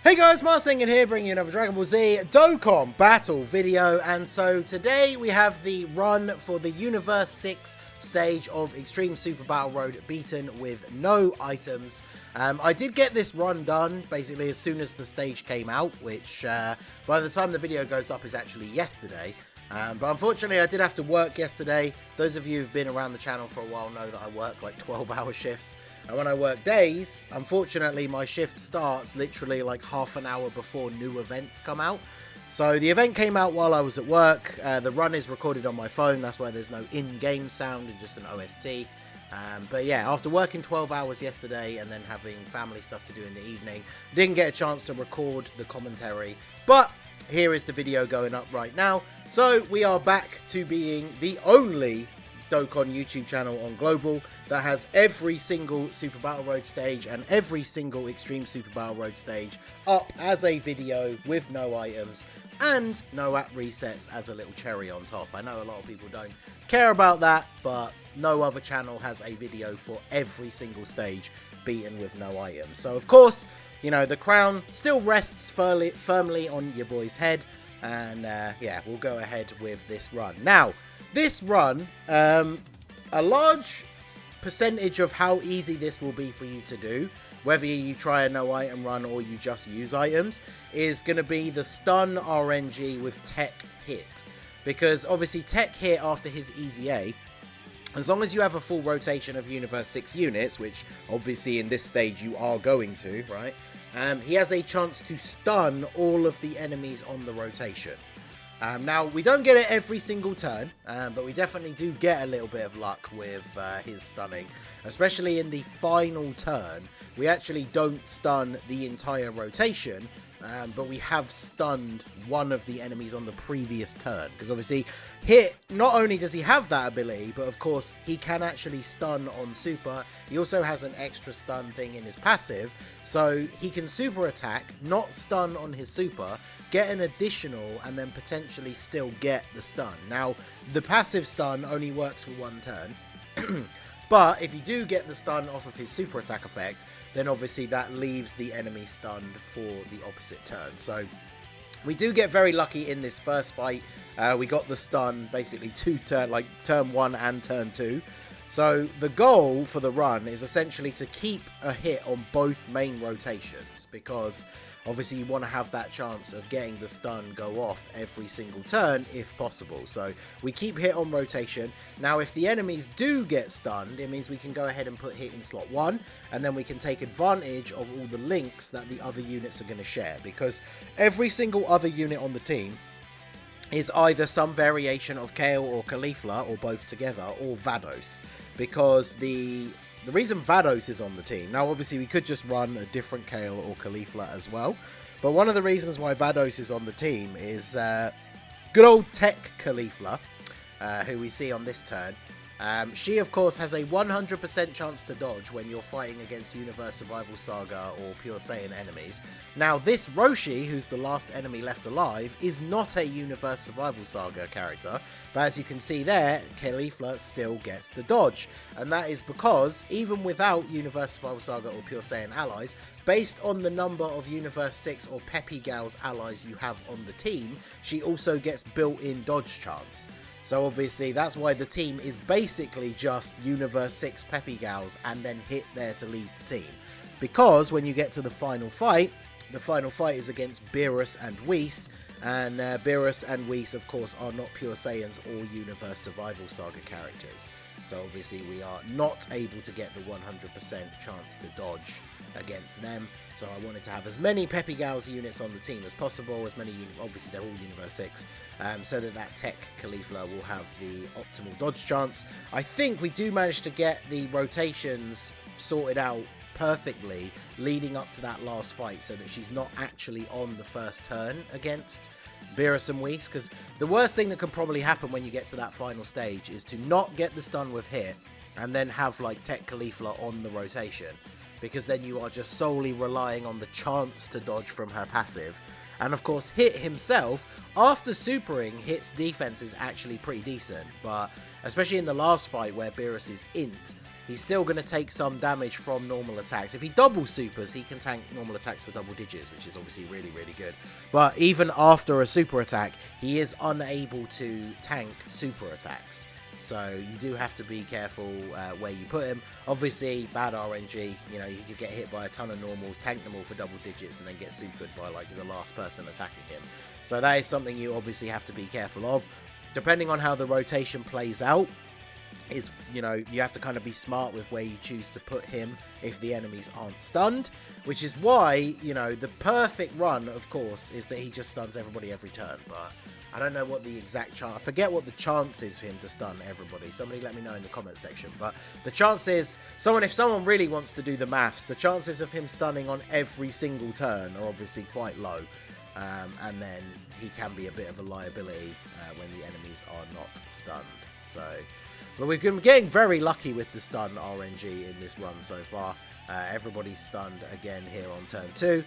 Hey guys, Marsing here, bringing you another Dragon Ball Z Dokkan battle video, and so today we have the run for the Universe 6 stage of Extreme Super Battle Road beaten with no items. I did get this run done basically as soon as the stage came out, which by the time the video goes up is actually yesterday. But unfortunately I did have to work yesterday. Those of you who've been around the channel for a while know that I work like 12-hour shifts. And when I work days, unfortunately my shift starts literally like half an hour before new events come out. So the event came out while I was at work. The run is recorded on my phone. That's why there's no in-game sound and just an OST. But yeah, after working 12 hours yesterday and then having family stuff to do in the evening, didn't get a chance to record the commentary. But here is the video going up right now. So we are back to being the only Dokkan YouTube channel on Global that has every single Super Battle Road stage and every single Extreme Super Battle Road stage up as a video with no items and no app resets as a little cherry on top. I know a lot of people don't care about that, but no other channel has a video for every single stage beaten with no items. So of course, you know, the crown still rests firmly on your boy's head, and yeah, we'll go ahead with this run. Now, this run, a large percentage of how easy this will be for you to do, whether you try a no item run or you just use items, is going to be the stun RNG with Tech Hit. Because obviously Tech Hit after his Easy A, as long as you have a full rotation of Universe 6 units, which obviously in this stage you are going to, right? He has a chance to stun all of the enemies on the rotation. Now, we don't get it every single turn, but we definitely do get a little bit of luck with his stunning. Especially in the final turn, we actually don't stun the entire rotation, but we have stunned one of the enemies on the previous turn. Because obviously, Hit, not only does he have that ability, but of course, he can actually stun on Super. He also has an extra stun thing in his passive, so he can Super attack, not stun on his Super, get an additional, and then potentially still get the stun. Now, the passive stun only works for one turn, but if you do get the stun off of his super attack effect, then obviously that leaves the enemy stunned for the opposite turn. So we do get very lucky in this first fight. We got the stun basically turn 1 and turn 2. So the goal for the run is essentially to keep a hit on both main rotations, because obviously you want to have that chance of getting the stun go off every single turn if possible. So we keep Hit on rotation. Now if the enemies do get stunned, it means we can go ahead and put Hit in slot 1, and then we can take advantage of all the links that the other units are going to share, because every single other unit on the team is either some variation of Kale or Caulifla, or both together, or Vados. Because the reason Vados is on the team, now obviously we could just run a different Kale or Caulifla as well, but one of the reasons why Vados is on the team is good old Tech Caulifla, who we see on this turn. She, of course, has a 100% chance to dodge when you're fighting against Universe Survival Saga or Pure Saiyan enemies. Now, this Roshi, who's the last enemy left alive, is not a Universe Survival Saga character, but as you can see there, Caulifla still gets the dodge. And that is because, even without Universe Survival Saga or Pure Saiyan allies, based on the number of Universe 6 or Peppy Gal's allies you have on the team, she also gets built-in dodge chance. So obviously that's why the team is basically just Universe 6 Peppy Gals and then Hit there to lead the team. Because when you get to the final fight is against Beerus and Whis, and Beerus and Whis of course are not Pure Saiyans or Universe Survival Saga characters. So obviously we are not able to get the 100% chance to dodge against them. So I wanted to have as many Peppy Gals units on the team as possible, obviously they're all Universe 6, so that Tech Caulifla will have the optimal dodge chance. I think we do manage to get the rotations sorted out perfectly leading up to that last fight, so that she's not actually on the first turn against Beerus and Whis, because the worst thing that could probably happen when you get to that final stage is to not get the stun with Hit and then have like Tech Caulifla on the rotation, because then you are just solely relying on the chance to dodge from her passive. And of course Hit himself, after supering, Hit's defense is actually pretty decent, but especially in the last fight where Beerus is int, he's still going to take some damage from normal attacks. If he double supers, he can tank normal attacks for double digits, which is obviously really, really good. But even after a super attack, he is unable to tank super attacks. So you do have to be careful where you put him. Obviously, bad RNG, you know, you could get hit by a ton of normals, tank them all for double digits, and then get supered by, like, the last person attacking him. So that is something you obviously have to be careful of. Depending on how the rotation plays out, is, you know, you have to kind of be smart with where you choose to put him if the enemies aren't stunned, which is why, you know, the perfect run, of course, is that he just stuns everybody every turn. But I don't know what the exact chance, I forget what the chance is for him to stun everybody. Somebody let me know in the comment section. But the chance is, if someone really wants to do the maths, the chances of him stunning on every single turn are obviously quite low. And then he can be a bit of a liability when the enemies are not stunned. So, but we've been getting very lucky with the stun RNG in this run so far. Everybody's stunned again here on turn 2.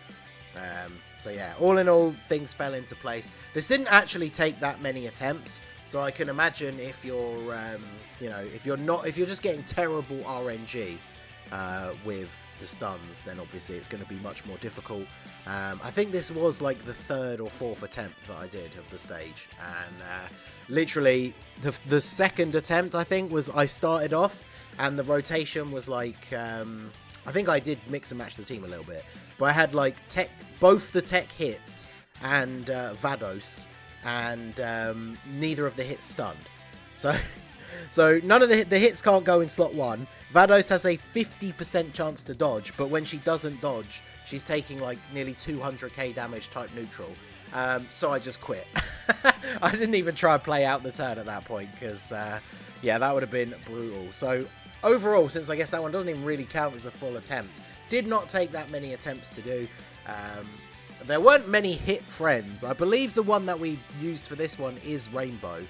So yeah, all in all, things fell into place. This didn't actually take that many attempts, so I can imagine if you're, you know, if you're just getting terrible RNG with the stuns, then obviously it's going to be much more difficult. I think this was like the 3rd or 4th attempt that I did of the stage, and literally the 2nd attempt, I think, was I started off, and the rotation was like, I think I did mix and match the team a little bit, but I had like both the tech hits and Vados, and neither of the hits stunned. So none of the hits can't go in slot 1. Vados has a 50% chance to dodge, but when she doesn't dodge, she's taking like nearly 200k damage type neutral. So I just quit. I didn't even try and play out the turn at that point, because yeah, that would have been brutal. So overall, since I guess that one doesn't even really count as a full attempt, did not take that many attempts to do. There weren't many hit friends. I believe the one that we used for this one is Rainbow,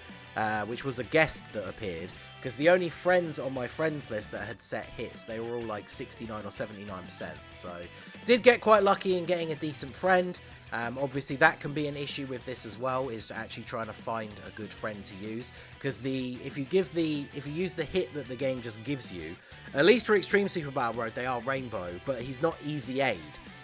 which was a guest that appeared, because the only friends on my friends list that had set hits, they were all like 69 or 79%. So did get quite lucky in getting a decent friend. Obviously that can be an issue with this as well, is actually trying to find a good friend to use, because if you use the hit that the game just gives you, at least for Extreme Super Battle Road they are Rainbow, but he's not easy aid,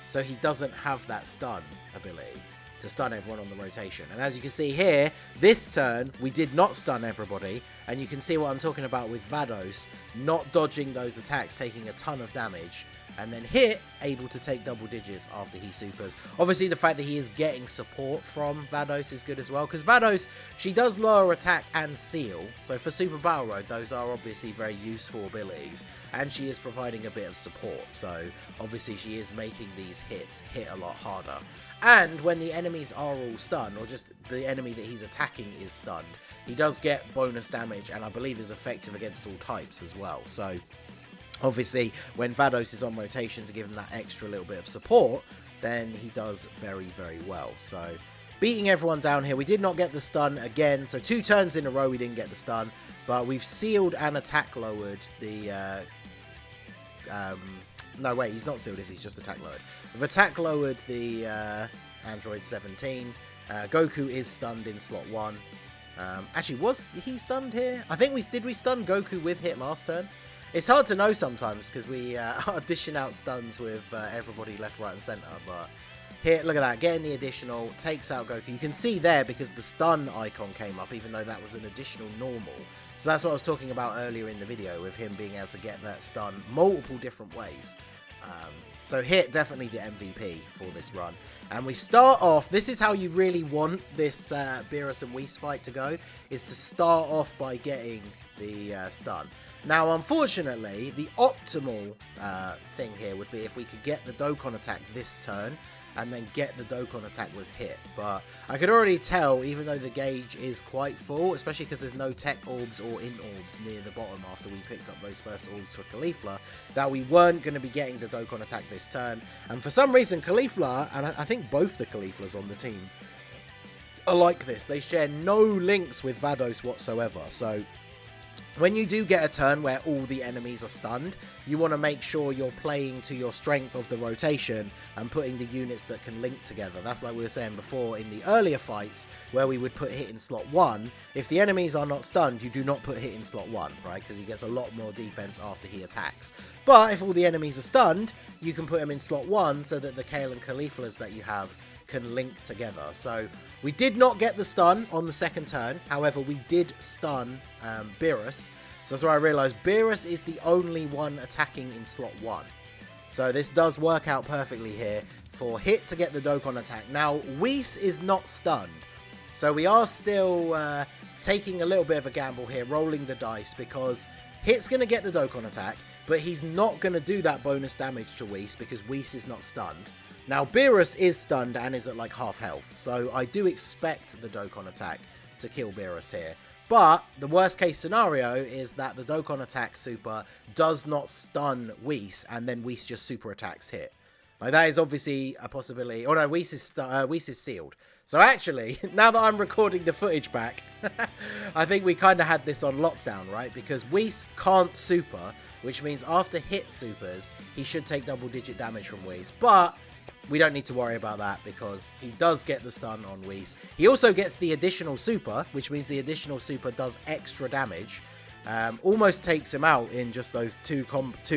so he doesn't have that stun ability to stun everyone on the rotation. And as you can see here, this turn we did not stun everybody, and you can see what I'm talking about with Vados not dodging those attacks, taking a ton of damage, and then Hit able to take double digits after he supers. Obviously the fact that he is getting support from Vados is good as well, because Vados, she does lower attack and seal, so for Super Battle Road those are obviously very useful abilities, and she is providing a bit of support, so obviously she is making these hits hit a lot harder. And when the enemies are all stunned, or just the enemy that he's attacking is stunned, he does get bonus damage, and I believe is effective against all types as well. So obviously when Vados is on rotation to give him that extra little bit of support, then he does very, very well. So beating everyone down here, we did not get the stun again, so 2 turns in a row we didn't get the stun, but we've sealed and attack lowered the no, wait, he's not sealed, is he? He's just attack lowered. We've attack lowered the Android 17. Goku is stunned in slot 1. Actually, was he stunned here? I think did we stun Goku with Hit last turn? It's hard to know sometimes, because we are dishing out stuns with everybody left, right, and centre. But here, look at that, getting the additional, takes out Goku. You can see there, because the stun icon came up, even though that was an additional normal. So that's what I was talking about earlier in the video, with him being able to get that stun multiple different ways. So Hit, definitely the MVP for this run. And we start off, this is how you really want this Beerus and Whis fight to go, is to start off by getting the stun. Now, unfortunately, the optimal thing here would be if we could get the Dokkan attack this turn, and then get the Dokkan attack with Hit. But I could already tell, even though the gauge is quite full, especially because there's no tech orbs or int orbs near the bottom after we picked up those first orbs for Caulifla, that we weren't going to be getting the Dokkan attack this turn. And for some reason, Caulifla, and I think both the Cauliflas on the team, are like this. They share no links with Vados whatsoever. So When you do get a turn where all the enemies are stunned, you want to make sure you're playing to your strength of the rotation and putting the units that can link together. That's like we were saying before in the earlier fights where we would put hit in slot 1. If the enemies are not stunned, you do not put hit in slot 1, right? Because he gets a lot more defense after he attacks. But if all the enemies are stunned, you can put him in slot 1 so that the Kale and Cauliflas that you have can link together. So we did not get the stun on the second turn. However, we did stun Beerus. So that's where I realised Beerus is the only one attacking in slot 1. So this does work out perfectly here for Hit to get the Dokkan attack. Now, Whis is not stunned. So we are still taking a little bit of a gamble here, rolling the dice, because Hit's going to get the Dokkan attack, but he's not going to do that bonus damage to Whis because Whis is not stunned. Now, Beerus is stunned and is at like half health, so I do expect the Dokkan attack to kill Beerus here. But the worst case scenario is that the Dokkan attack super does not stun Whis, and then Whis just super attacks Hit. Like, that is obviously a possibility. Oh no, Whis is sealed. So actually, now that I'm recording the footage back, I think we kind of had this on lockdown, right? Because Whis can't super, which means after Hit supers, he should take double-digit damage from Whis. But we don't need to worry about that because he does get the stun on Whis. He also gets the additional super, which means the additional super does extra damage. Almost takes him out in just those two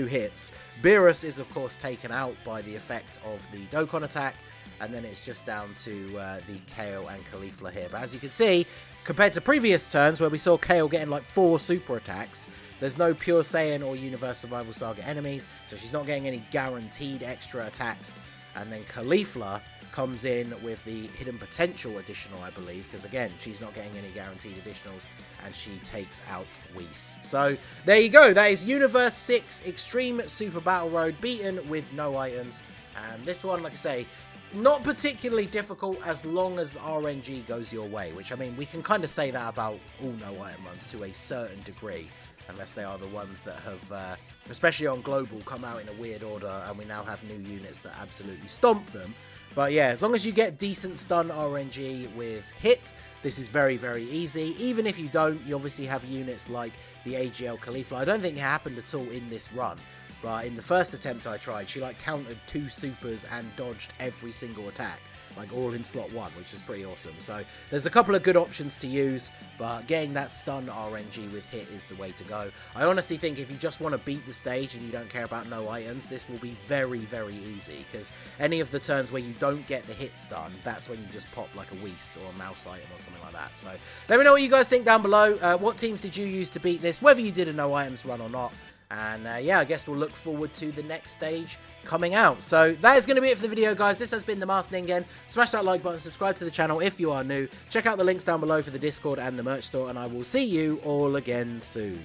hits. Beerus is, of course, taken out by the effect of the Dokkan attack. And then it's just down to the Kale and Caulifla here. But as you can see, compared to previous turns where we saw Kale getting like 4 super attacks, there's no Pure Saiyan or Universe Survival Saga enemies. So she's not getting any guaranteed extra attacks. And then Caulifla comes in with the Hidden Potential additional, I believe, because again, she's not getting any guaranteed additionals, and she takes out Whis. So there you go. That is Universe 6 Extreme Super Battle Road beaten with no items. And this one, like I say, not particularly difficult as long as the RNG goes your way, which, I mean, we can kind of say that about all no item runs to a certain degree. Unless they are the ones that have, especially on Global, come out in a weird order, and we now have new units that absolutely stomp them. But yeah, as long as you get decent stun RNG with Hit, this is very, very easy. Even if you don't, you obviously have units like the AGL Caulifla. I don't think it happened at all in this run. But in the first attempt I tried, she like countered 2 supers and dodged every single attack. Like all in slot 1, which is pretty awesome. So there's a couple of good options to use, but getting that stun RNG with Hit is the way to go. I honestly think if you just want to beat the stage and you don't care about no items, this will be very, very easy, because any of the turns where you don't get the Hit stun, that's when you just pop like a Whis or a mouse item or something like that. So let me know what you guys think down below. What teams did you use to beat this, whether you did a no items run or not. And yeah, I guess we'll look forward to the next stage coming out. So that is going to be it for the video, guys. This has been the Masked Ningen. Smash that like button, subscribe to the channel if you are new. Check out the links down below for the Discord and the merch store, and I will see you all again soon.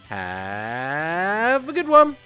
Have a good one.